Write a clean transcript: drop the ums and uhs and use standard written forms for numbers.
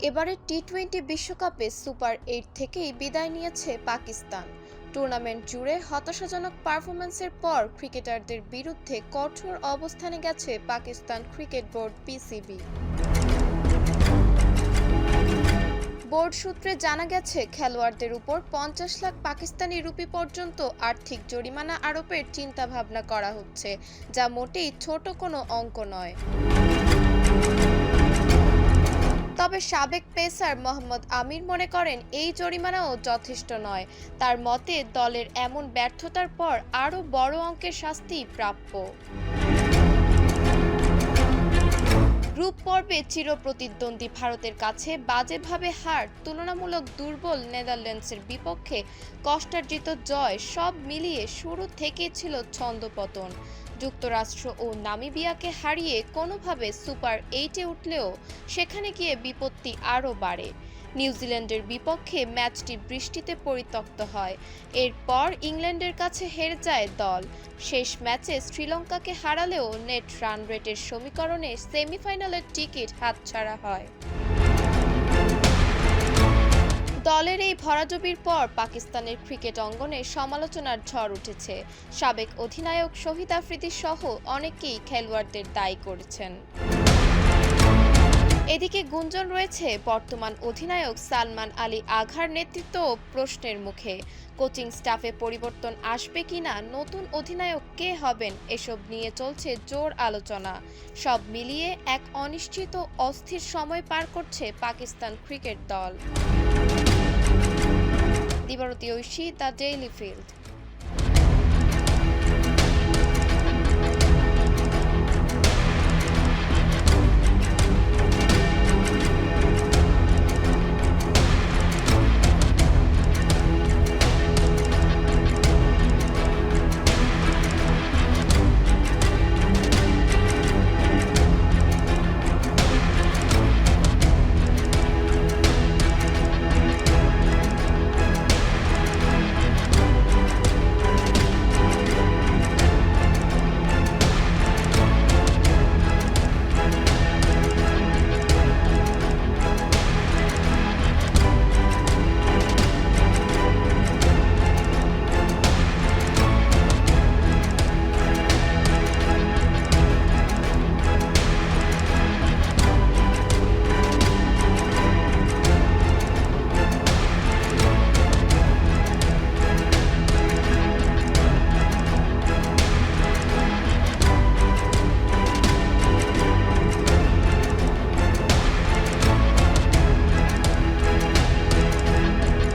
এবারে টি-20 বিশ্বকাপে সুপার 8 থেকেই বিদায় নিয়েছে পাকিস্তান। টুর্নামেন্ট জুড়ে হতাশাজনক পারফরম্যান্সের পর ক্রিকেটারদের বিরুদ্ধে কঠোর অবস্থানে গেছে Pakistan cricket board PCB. Board সূত্রে জানা গেছে, খেলোয়াড়দের উপর 50 লাখ পাকিস্তানি রুপি পর্যন্ত আর্থিক জরিমানা আরোপের চিন্তাভাবনা করা হচ্ছে, যা মোটেই ছোট কোনো অঙ্ক নয়। তবে সাবেক পেসার মোহাম্মদ আমির মনে করেন এই জরিমানাও যথেষ্ট নয়। তার মতে দলের এমন ব্যর্থতার পর আরও বড় অঙ্কের শাস্তি প্রাপ্য। গ্রুপ পর্বে চিরপ্রতিদ্বন্দ্বী ভারতের কাছে বাজেভাবে হার, তুলনামূলক দুর্বল নেদারল্যান্ডসের বিপক্ষে কষ্টার্জিত জয়, সব মিলিয়ে শুরু থেকেই ছিল ছন্দপতন। যুক্তরাষ্ট্র ও নামিবিয়াকে হারিয়ে কোনোভাবে সুপার 8-এ উঠলেও সেখানে গিয়ে বিপত্তি আরও বাড়ে। নিউজিল্যান্ডের বিপক্ষে ম্যাচটি বৃষ্টিতে পরিত্যক্ত হয়। এরপর ইংল্যান্ডের কাছে হেরে যায় দল। শেষ ম্যাচে শ্রীলঙ্কাকে হারালেও নেট রান রেটের সমীকরণে সেমিফাইনালের টিকিট হাতছাড়া হয়। দলের এই ভরাডুবির পর পাকিস্তানের ক্রিকেট অঙ্গনে সমালোচনার ঝড় উঠেছে। সাবেক অধিনায়ক শহীদ আফ্রিদি সহ অনেকেই খেলোয়াড়দের দায়ী করেছেন। এদিকে গুঞ্জন রয়েছে বর্তমান অধিনায়ক সালমান আলী আঘার নেতৃত্ব প্রশ্নের মুখে। কোচিং স্টাফে পরিবর্তন আসবে কিনা, নতুন অধিনায়ক কে হবেন, এসব নিয়ে চলছে জোর আলোচনা। সব মিলিয়ে এক অনিশ্চিত অস্থির সময় পার করছে পাকিস্তান ক্রিকেট দল। দিবারতী ঐশী, দ্য ডেইলি ফিল্ড।